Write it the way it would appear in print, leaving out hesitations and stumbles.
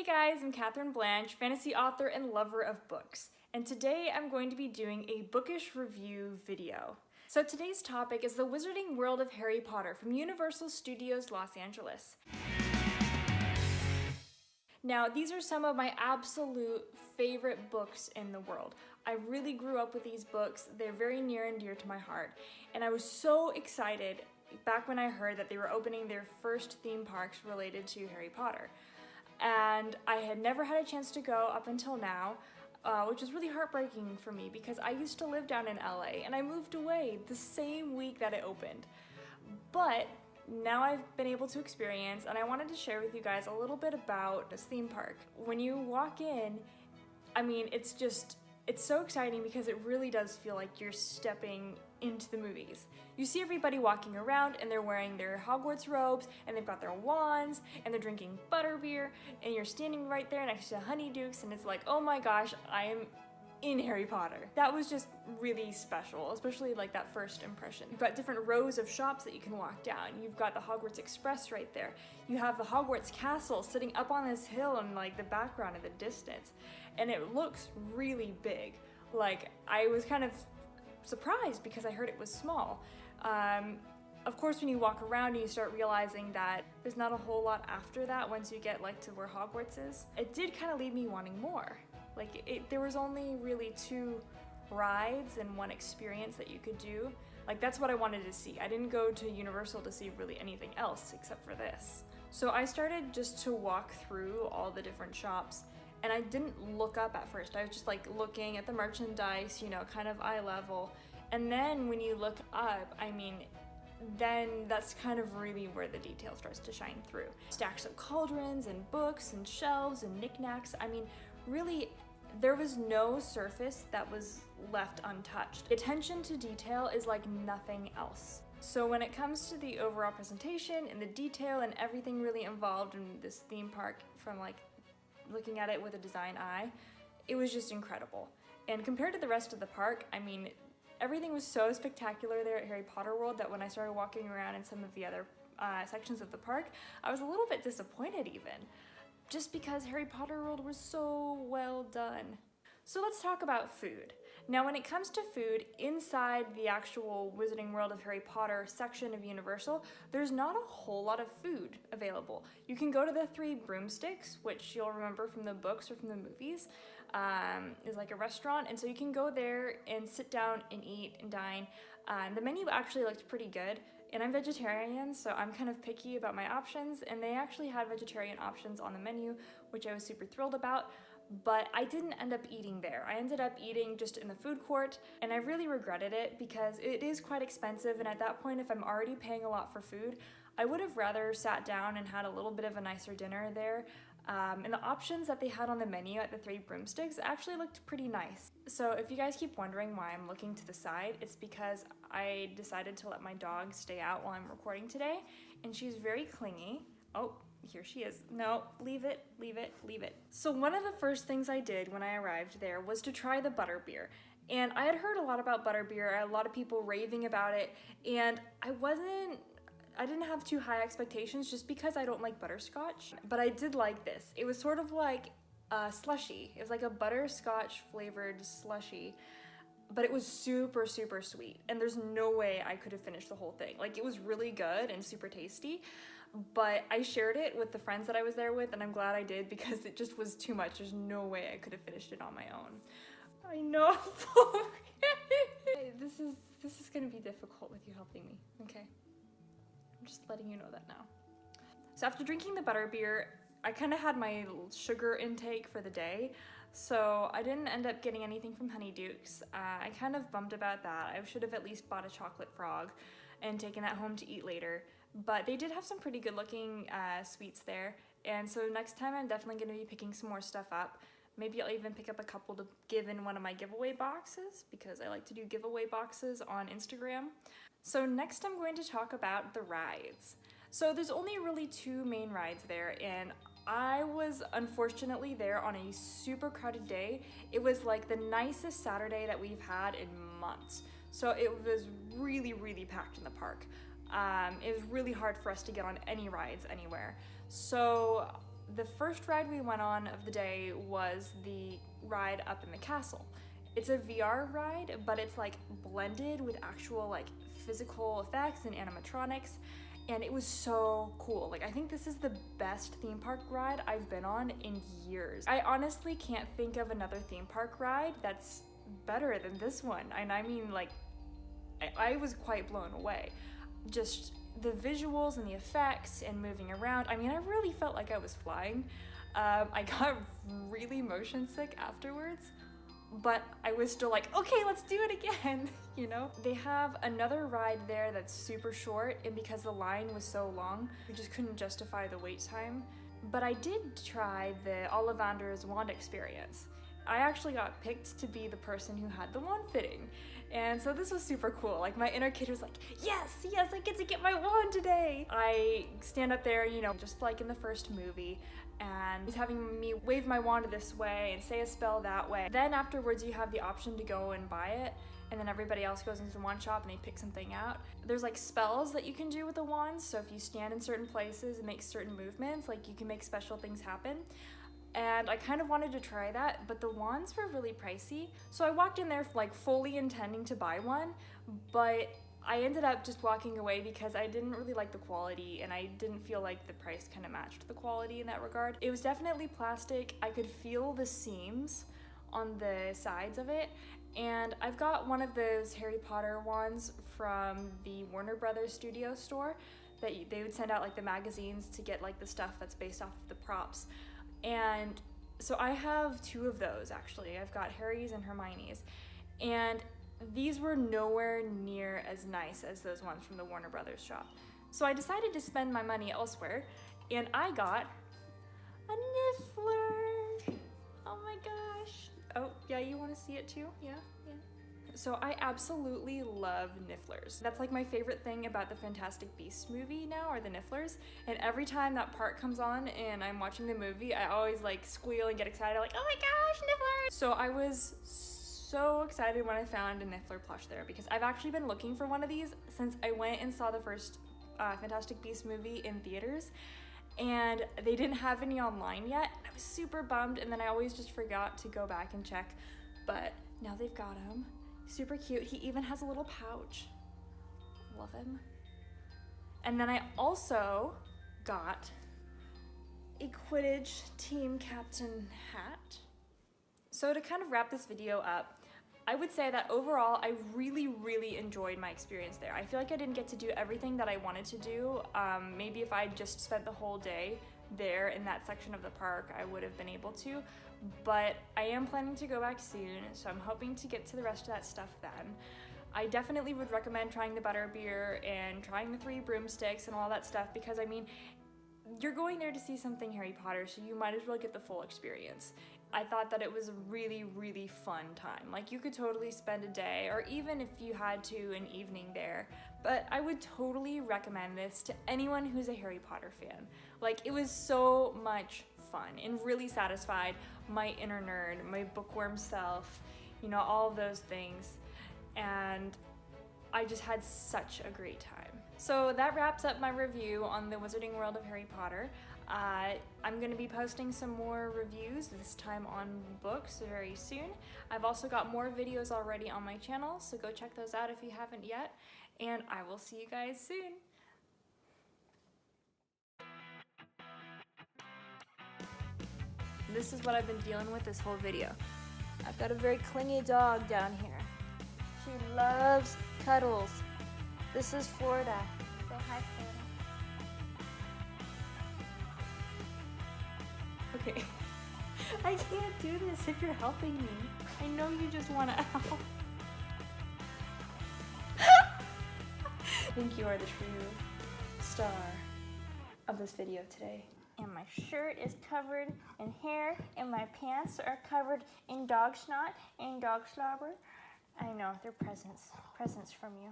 Hey guys, I'm Catherine Blanche, fantasy author and lover of books, and today I'm going to be doing a Bookish review video. So today's topic is the Wizarding World of Harry Potter from Universal Studios Los Angeles. Now, these are some of my absolute favorite books in the world. I really grew up with these books. They're very near and dear to my heart, and I was so excited back when I heard that they were opening their first theme parks related to Harry Potter. And I had never had a chance to go up until now, which was really heartbreaking for me because I used to live down in LA and I moved away the same week that it opened. But now I've been able to experience, and I wanted to share with you guys a little bit about this theme park. When you walk in, I mean, it's so exciting because it really does feel like you're stepping into the movies. You see everybody walking around and they're wearing their Hogwarts robes and they've got their wands and they're drinking butterbeer and you're standing right there next to Honeydukes and it's like, oh my gosh, I am in Harry Potter. That was just really special, especially like that first impression. You've got different rows of shops that you can walk down. You've got the Hogwarts Express right there. You have the Hogwarts Castle sitting up on this hill in like the background in the distance. And it looks really big. Like, I was kind of surprised because I heard it was small. Of course, when you walk around and you start realizing that there's not a whole lot after that once you get like to where Hogwarts is, it did kind of leave me wanting more. Like, there was only really 2 rides and 1 experience that you could do. Like, that's what I wanted to see. I didn't go to Universal to see really anything else except for this. So I started just to walk through all the different shops, and I didn't look up at first. I was just like looking at the merchandise, you know, kind of eye level. And then when you look up, I mean, then that's kind of really where the detail starts to shine through. Stacks of cauldrons and books and shelves and knickknacks. I mean, really, there was no surface that was left untouched. Attention to detail is like nothing else. So when it comes to the overall presentation and the detail and everything really involved in this theme park, from like looking at it with a design eye, it was just incredible. And compared to the rest of the park, I mean, everything was so spectacular there at Harry Potter World that when I started walking around in some of the other sections of the park, I was a little bit disappointed even, just because Harry Potter World was so well done. So let's talk about food. Now, when it comes to food, inside the actual Wizarding World of Harry Potter section of Universal, there's not a whole lot of food available. You can go to the 3 Broomsticks, which you'll remember from the books or from the movies, is like a restaurant, and so you can go there and sit down and eat and dine. The menu actually looked pretty good, and I'm vegetarian, so I'm kind of picky about my options, and they actually had vegetarian options on the menu, which I was super thrilled about. But I didn't end up eating there. I ended up eating just in the food court, and I really regretted it because it is quite expensive, and at that point, if I'm already paying a lot for food, I would have rather sat down and had a little bit of a nicer dinner there. And the options that they had on the menu at the 3 Broomsticks actually looked pretty nice. So if you guys keep wondering why I'm looking to the side, it's because I decided to let my dog stay out while I'm recording today, and she's very clingy. Oh, here she is. No, leave it, leave it, leave it. So one of the first things I did when I arrived there was to try the Butterbeer. And I had heard a lot about Butterbeer, a lot of people raving about it, and I didn't have too high expectations just because I don't like butterscotch, but I did like this. It was sort of like a slushie. It was like a butterscotch flavored slushie, but it was super, super sweet, and there's no way I could have finished the whole thing. Like, it was really good and super tasty, but I shared it with the friends that I was there with, and I'm glad I did because it just was too much. There's no way I could have finished it on my own. I know. This is gonna be difficult with you helping me, okay? I'm just letting you know that now. So after drinking the butterbeer, I kind of had my sugar intake for the day, so I didn't end up getting anything from Honeydukes. I kind of bummed about that. I should have at least bought a chocolate frog and taken that home to eat later, but they did have some pretty good looking sweets there, and so next time I'm definitely going to be picking some more stuff up. Maybe I'll even pick up a couple to give in one of my giveaway boxes because I like to do giveaway boxes on Instagram. So next I'm going to talk about the rides. So there's only really 2 main rides there, and I was unfortunately there on a super crowded day. It was like the nicest Saturday that we've had in months. So it was really, really packed in the park. It was really hard for us to get on any rides anywhere. So The first ride we went on of the day was the ride up in the castle. It's a VR ride, but it's like blended with actual like physical effects and animatronics, and it was so cool. Like, I think this is the best theme park ride I've been on in years. I honestly can't think of another theme park ride that's better than this one. And I mean, like, I was quite blown away. Just the visuals and the effects and moving around. I mean, I really felt like I was flying. I got really motion sick afterwards, but I was still like, okay, let's do it again, you know? They have another ride there that's super short, and because the line was so long, we just couldn't justify the wait time. But I did try the Ollivanders Wand experience. I actually got picked to be the person who had the wand fitting. And so this was super cool. Like, my inner kid was like, yes, I get to get my wand today. I stand up there, you know, just like in the first movie, and he's having me wave my wand this way and say a spell that way. Then afterwards you have the option to go and buy it, and then everybody else goes into the wand shop and they pick something out. There's like spells that you can do with the wands, so if you stand in certain places and make certain movements, like you can make special things happen. And I kind of wanted to try that, but the wands were really pricey. So I walked in there like fully intending to buy one, but I ended up just walking away because I didn't really like the quality, and I didn't feel like the price kind of matched the quality in that regard. It was definitely plastic. I could feel the seams on the sides of it, and I've got one of those Harry Potter wands from the Warner Brothers studio store that they would send out like the magazines to get like the stuff that's based off of the props. And so I have two of those actually. I've got Harry's and Hermione's, and these were nowhere near as nice as those ones from the Warner Brothers shop. So I decided to spend my money elsewhere, and I got a Niffler. Oh my gosh. Oh yeah, you want to see it too? Yeah. So I absolutely love Nifflers. That's like my favorite thing about the Fantastic Beasts movie now, are the Nifflers. And every time that part comes on and I'm watching the movie, I always like squeal and get excited, like, oh my gosh, Nifflers! So I was so excited when I found a Niffler plush there, because I've actually been looking for one of these since I went and saw the first Fantastic Beasts movie in theaters, and they didn't have any online yet, and I was super bummed, and then I always just forgot to go back and check, but now they've got them. Super cute. He even has a little pouch. Love him. And then I also got a Quidditch team captain hat. So to kind of wrap this video up, I would say that overall I really enjoyed my experience there. I feel like I didn't get to do everything that I wanted to do. Maybe if I just spent the whole day there in that section of the park, I would have been able to, but I am planning to go back soon, so I'm hoping to get to the rest of that stuff then. I definitely would recommend trying the Butterbeer and trying the 3 broomsticks and all that stuff, because I mean, you're going there to see something Harry Potter, so you might as well get the full experience. I thought that it was a really fun time. Like, you could totally spend a day, or even if you had to, an evening there. But I would totally recommend this to anyone who's a Harry Potter fan. Like, it was so much fun and really satisfied my inner nerd, my bookworm self, you know, all of those things. And I just had such a great time. So that wraps up my review on the Wizarding World of Harry Potter. I'm going to be posting some more reviews, this time on books, very soon. I've also got more videos already on my channel, so go check those out if you haven't yet, and I will see you guys soon. This is what I've been dealing with this whole video. I've got a very clingy dog down here. She loves cuddles. This is Florida. Say hi, Florida. Okay. I can't do this if you're helping me. I know you just want to help. I think you are the true star of this video today. And my shirt is covered in hair, and my pants are covered in dog snot and dog slobber. I know, they're presents from you.